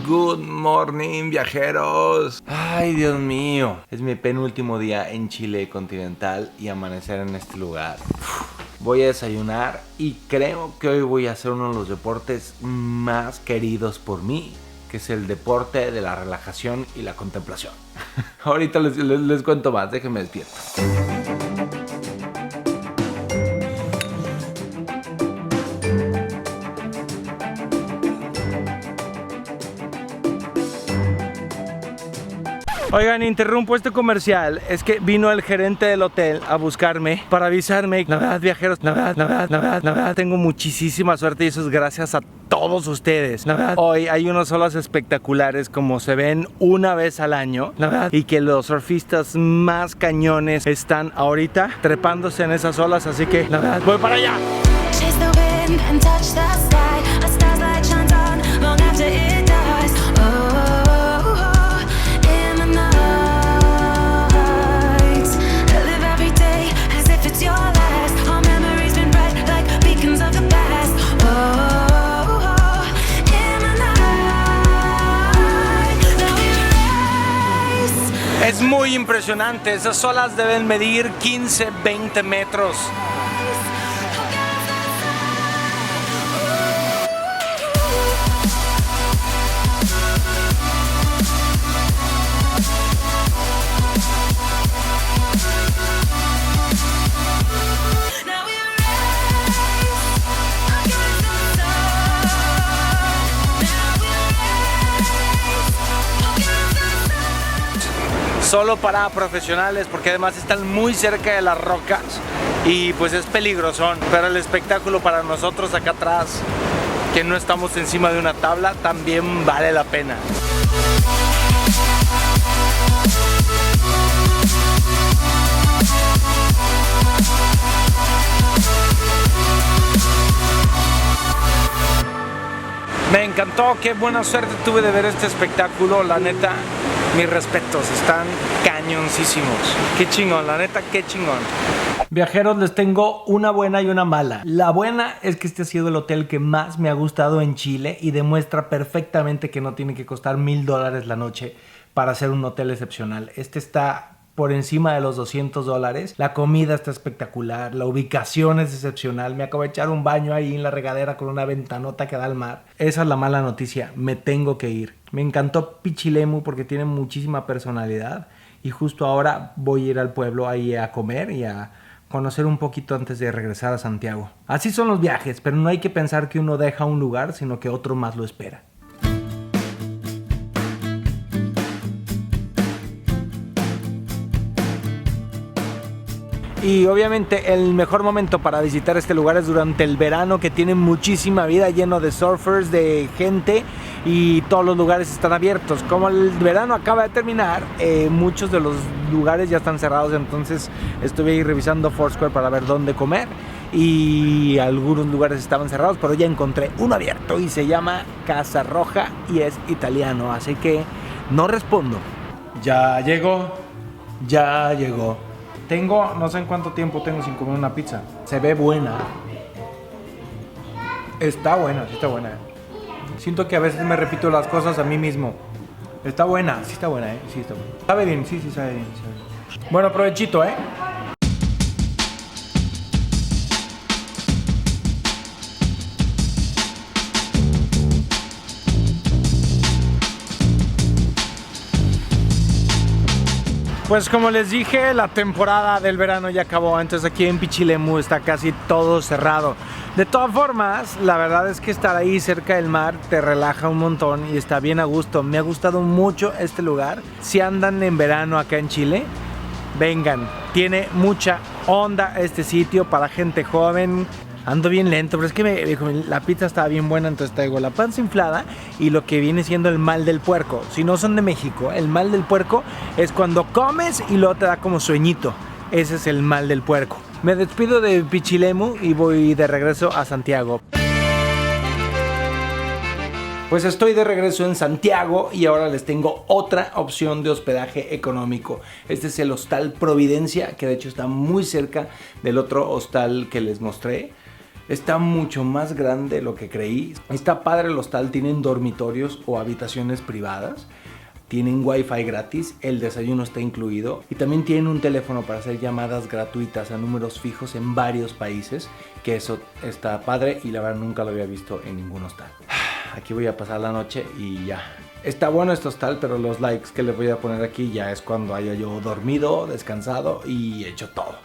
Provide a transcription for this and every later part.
Good morning, viajeros. Ay, Dios mío. Es mi penúltimo día en Chile continental y amanecer en este lugar. Voy a desayunar y creo que hoy voy a hacer uno de los deportes más queridos por mí, que es el deporte de la relajación y la contemplación. Ahorita les cuento más, déjenme despierto. Oigan, interrumpo este comercial. Es que vino el gerente del hotel a buscarme para avisarme. La verdad, viajeros, la verdad, tengo muchísima suerte y eso es gracias a todos ustedes. La verdad, hoy hay unas olas espectaculares como se ven una vez al año. La verdad, y que los surfistas más cañones están ahorita trepándose en esas olas. Así que, la verdad, voy para allá. Es muy impresionante, esas olas deben medir 15-20 metros. Solo para profesionales porque además están muy cerca de las rocas y pues es peligrosón, pero el espectáculo para nosotros acá atrás, que no estamos encima de una tabla, también vale la pena. Me encantó, qué buena suerte tuve de ver este espectáculo, la neta, mis respetos, están cañoncísimos. Qué chingón, la neta, qué chingón. Viajeros, les tengo una buena y una mala. La buena es que este ha sido el hotel que más me ha gustado en Chile y demuestra perfectamente que no tiene que costar $1,000 la noche para ser un hotel excepcional. Este está por encima de los $200. La comida está espectacular, la ubicación es excepcional. Me acabo de echar un baño ahí en la regadera con una ventanota que da al mar. Esa es la mala noticia, me tengo que ir. Me encantó Pichilemu porque tiene muchísima personalidad y justo ahora voy a ir al pueblo ahí a comer y a conocer un poquito antes de regresar a Santiago. Así son los viajes, pero no hay que pensar que uno deja un lugar, sino que otro más lo espera. Y obviamente el mejor momento para visitar este lugar es durante el verano, que tiene muchísima vida, lleno de surfers, de gente y todos los lugares están abiertos. Como el verano acaba de terminar, muchos de los lugares ya están cerrados, entonces estuve ahí revisando Foursquare para ver dónde comer y algunos lugares estaban cerrados, pero ya encontré uno abierto y se llama Casa Roja y es italiano, así que no respondo. Ya llegó. Tengo, no sé en cuánto tiempo tengo sin comer una pizza. Se ve buena. Está buena, sí está buena. Siento que a veces me repito las cosas a mí mismo. Está buena, sí está buena, sí está buena. Sabe bien, sí sabe bien. Bueno, provechito, Pues como les dije, la temporada del verano ya acabó, entonces aquí en Pichilemu está casi todo cerrado. De todas formas, la verdad es que estar ahí cerca del mar te relaja un montón y está bien a gusto. Me ha gustado mucho este lugar. Si andan en verano acá en Chile, vengan. Tiene mucha onda este sitio para gente joven. Ando bien lento, pero es que me dijo, la pizza estaba bien buena, entonces traigo la panza inflada y lo que viene siendo el mal del puerco. Si no son de México, el mal del puerco es cuando comes y luego te da como sueñito. Ese es el mal del puerco. Me despido de Pichilemu y voy de regreso a Santiago. Pues estoy de regreso en Santiago y ahora les tengo otra opción de hospedaje económico. Este es el Hostal Providencia, que de hecho está muy cerca del otro hostal que les mostré. Está mucho más grande de lo que creí. Está padre el hostal, tienen dormitorios o habitaciones privadas. Tienen wifi gratis, el desayuno está incluido y también tienen un teléfono para hacer llamadas gratuitas a números fijos en varios países, que eso está padre y la verdad nunca lo había visto en ningún hostal. Aquí voy a pasar la noche y ya. Está bueno este hostal, pero los likes que le voy a poner aquí ya es cuando haya yo dormido, descansado y hecho todo.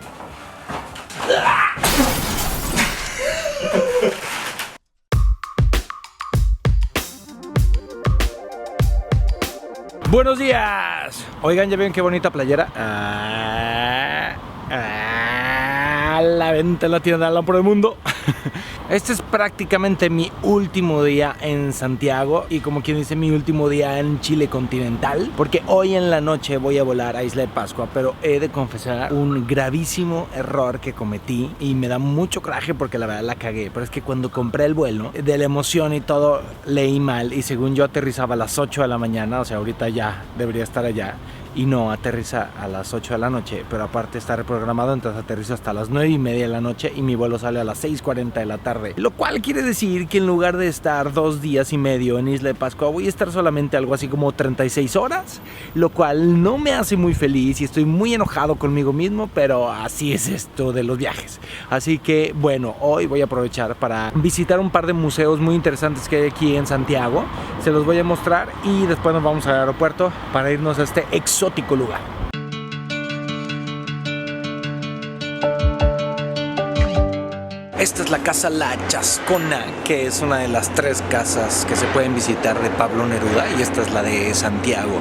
Buenos días. Oigan, ¿ya ven qué bonita playera? La venta en la tienda por el mundo. Este es prácticamente mi último día en Santiago y como quien dice mi último día en Chile continental, porque hoy en la noche voy a volar a Isla de Pascua, pero he de confesar un gravísimo error que cometí y me da mucho coraje porque la verdad la cagué, pero es que cuando compré el vuelo, de la emoción y todo, leí mal y según yo aterrizaba a las 8 de la mañana, o sea ahorita ya debería estar allá. Y no, aterriza a las 8 de la noche, pero aparte está reprogramado, entonces aterriza hasta las 9:30 de la noche y mi vuelo sale a las 6:40 de la tarde. Lo cual quiere decir que en lugar de estar 2 días y medio en Isla de Pascua, voy a estar solamente algo así como 36 horas, lo cual no me hace muy feliz y estoy muy enojado conmigo mismo, pero así es esto de los viajes. Así que bueno, hoy voy a aprovechar para visitar un par de museos muy interesantes que hay aquí en Santiago. Se los voy a mostrar y después nos vamos al aeropuerto para irnos a este exótico lugar. Esta es la casa La Chascona, que es una de las 3 casas que se pueden visitar de Pablo Neruda, y esta es la de Santiago.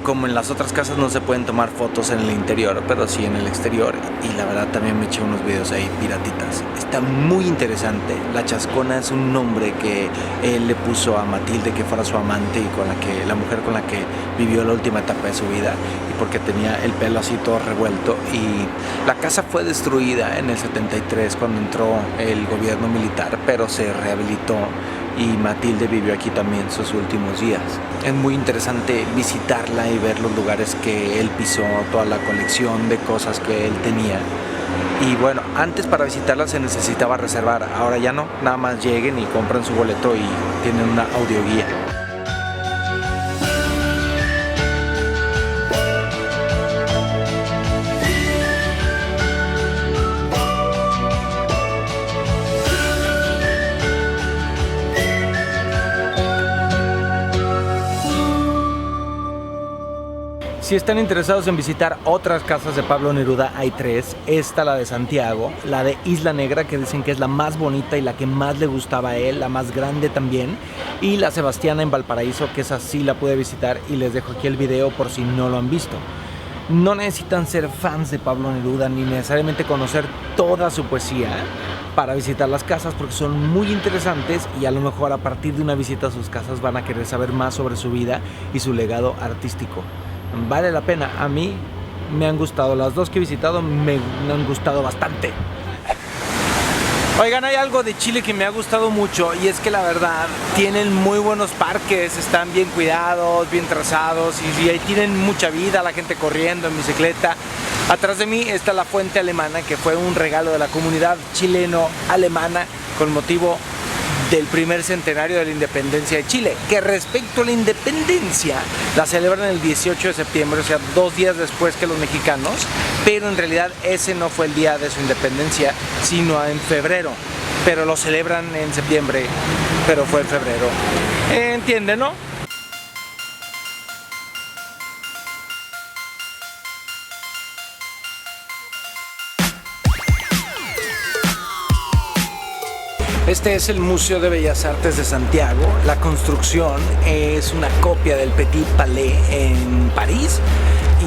Como en las otras casas no se pueden tomar fotos en el interior, pero sí en el exterior, y la verdad también me eché unos videos ahí piratitas. Está muy interesante. La Chascona es un nombre que él le puso a Matilde, que fuera su amante y la mujer con la que vivió la última etapa de su vida, y porque tenía el pelo así todo revuelto. Y la casa fue destruida en el 73 cuando entró el gobierno militar, pero se rehabilitó y Matilde vivió aquí también sus últimos días. Es muy interesante visitarla y ver los lugares que él pisó, toda la colección de cosas que él tenía. Y bueno, antes para visitarla se necesitaba reservar, ahora ya no, nada más lleguen y compran su boleto y tienen una audioguía. Si están interesados en visitar otras casas de Pablo Neruda, hay 3. Esta, la de Santiago, la de Isla Negra, que dicen que es la más bonita y la que más le gustaba a él, la más grande también, y la Sebastiana en Valparaíso, que esa sí la pude visitar y les dejo aquí el video por si no lo han visto. No necesitan ser fans de Pablo Neruda ni necesariamente conocer toda su poesía para visitar las casas, porque son muy interesantes y a lo mejor a partir de una visita a sus casas van a querer saber más sobre su vida y su legado artístico. Vale la pena, a mí me han gustado, las 2 que he visitado me han gustado bastante. Oigan, hay algo de Chile que me ha gustado mucho y es que la verdad tienen muy buenos parques, están bien cuidados, bien trazados y ahí tienen mucha vida, la gente corriendo en bicicleta. Atrás de mí está la Fuente Alemana, que fue un regalo de la comunidad chileno-alemana con motivo del primer centenario de la independencia de Chile, que respecto a la independencia la celebran el 18 de septiembre, o sea 2 días después que los mexicanos, pero en realidad ese no fue el día de su independencia, sino en febrero, pero lo celebran en septiembre, pero fue en febrero. ¿Entienden, no? Este es el Museo de Bellas Artes de Santiago. La construcción es una copia del Petit Palais en París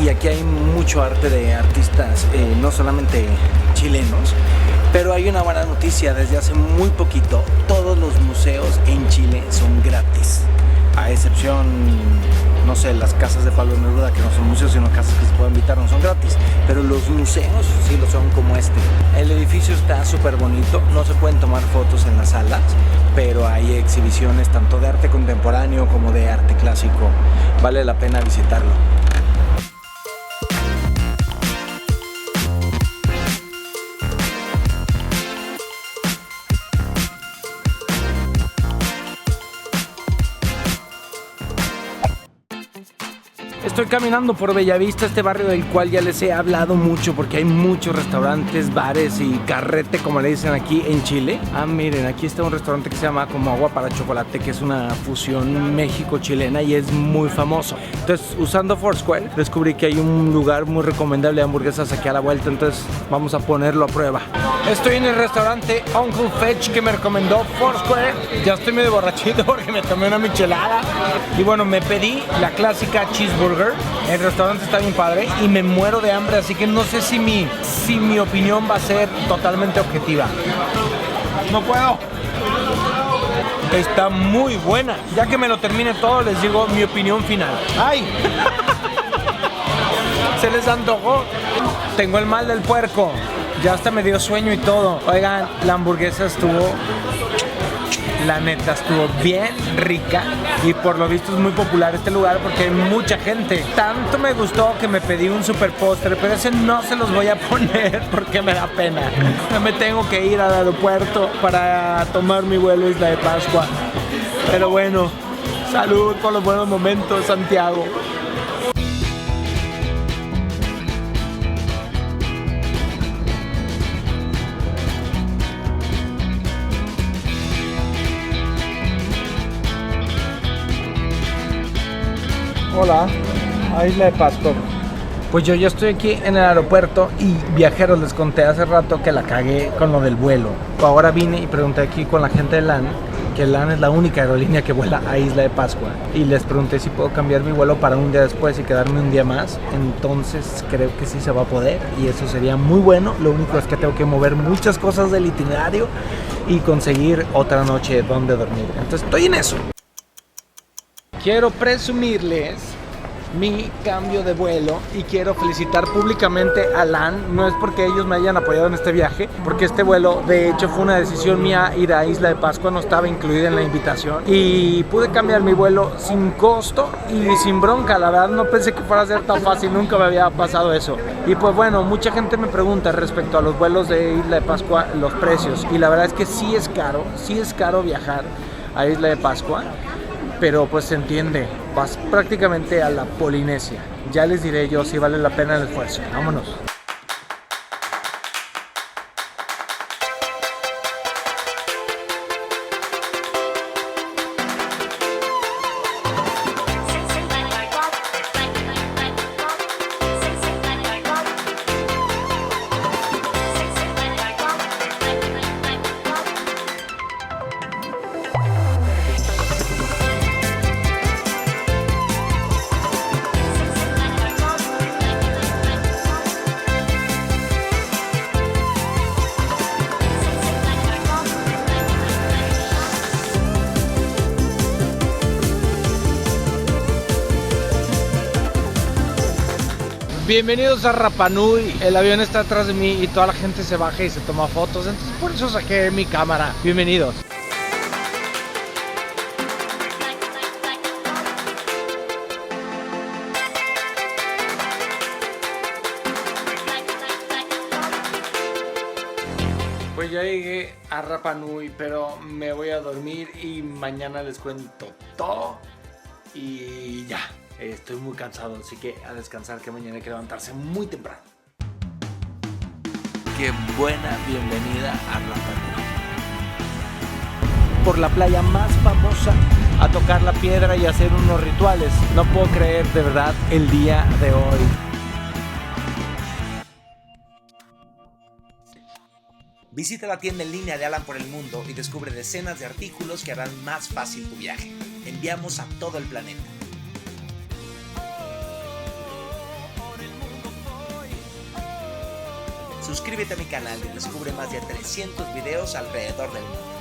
y aquí hay mucho arte de artistas, no solamente chilenos, pero hay una buena noticia. Desde hace muy poquito todos los museos en Chile son gratis, a excepción, no sé, las casas de Pablo Neruda, que no son museos sino casas que se pueden visitar, no son gratis, pero los museos sí lo son como este. El edificio está súper bonito, no se pueden tomar fotos en las salas, pero hay exhibiciones tanto de arte contemporáneo como de arte clásico. Vale la pena visitarlo. Estoy caminando por Bellavista, este barrio del cual ya les he hablado mucho porque hay muchos restaurantes, bares y carrete, como le dicen aquí en Chile. Ah, miren, aquí está un restaurante que se llama como Agua para Chocolate, que es una fusión México-chilena y es muy famoso. Entonces, usando Foursquare, descubrí que hay un lugar muy recomendable de hamburguesas aquí a la vuelta, entonces vamos a ponerlo a prueba. Estoy en el restaurante Uncle Fetch que me recomendó Foursquare. Ya estoy medio borrachito porque me tomé una michelada. Y bueno, me pedí la clásica cheeseburger. El restaurante está bien padre y me muero de hambre, así que no sé si mi opinión va a ser totalmente objetiva. No puedo. Está muy buena. Ya que me lo termine todo, les digo mi opinión final. ¡Ay! Se les antojó. Tengo el mal del puerco. Ya hasta me dio sueño y todo. Oigan, la hamburguesa estuvo... La neta estuvo bien rica y por lo visto es muy popular este lugar porque hay mucha gente. Tanto me gustó que me pedí un super postre, pero ese no se los voy a poner porque me da pena. Ya me tengo que ir al aeropuerto para tomar mi vuelo a Isla de Pascua. Pero bueno, salud por los buenos momentos, Santiago. Hola, a Isla de Pascua. Pues yo ya estoy aquí en el aeropuerto y viajeros, les conté hace rato que la cagué con lo del vuelo. Ahora vine y pregunté aquí con la gente de LAN, que LAN es la única aerolínea que vuela a Isla de Pascua. Y les pregunté si puedo cambiar mi vuelo para un día después y quedarme un día más. Entonces creo que sí se va a poder y eso sería muy bueno. Lo único es que tengo que mover muchas cosas del itinerario y conseguir otra noche donde dormir. Entonces estoy en eso. Quiero presumirles mi cambio de vuelo y quiero felicitar públicamente a LAN. No es porque ellos me hayan apoyado en este viaje, porque este vuelo de hecho fue una decisión mía. Ir a Isla de Pascua no estaba incluida en la invitación y pude cambiar mi vuelo sin costo y sin bronca. La verdad no pensé que fuera a ser tan fácil, nunca me había pasado eso. Y pues bueno, mucha gente me pregunta respecto a los vuelos de Isla de Pascua, los precios, y la verdad es que sí es caro viajar a Isla de Pascua. Pero pues se entiende, vas prácticamente a la Polinesia. Ya les diré yo si vale la pena el esfuerzo. Vámonos. Bienvenidos a Rapa Nui. El avión está atrás de mí y toda la gente se baja y se toma fotos, entonces por eso saqué mi cámara. Bienvenidos. Pues ya llegué a Rapa Nui, pero me voy a dormir y mañana les cuento todo y ya. Estoy muy cansado, así que a descansar, que mañana hay que levantarse muy temprano. Qué buena bienvenida a Rapa Nui. Por la playa más famosa, a tocar la piedra y hacer unos rituales. No puedo creer de verdad el día de hoy. Visita la tienda en línea de Alan por el mundo y descubre decenas de artículos que harán más fácil tu viaje. Enviamos a todo el planeta. Suscríbete a mi canal y descubre más de 300 videos alrededor del mundo.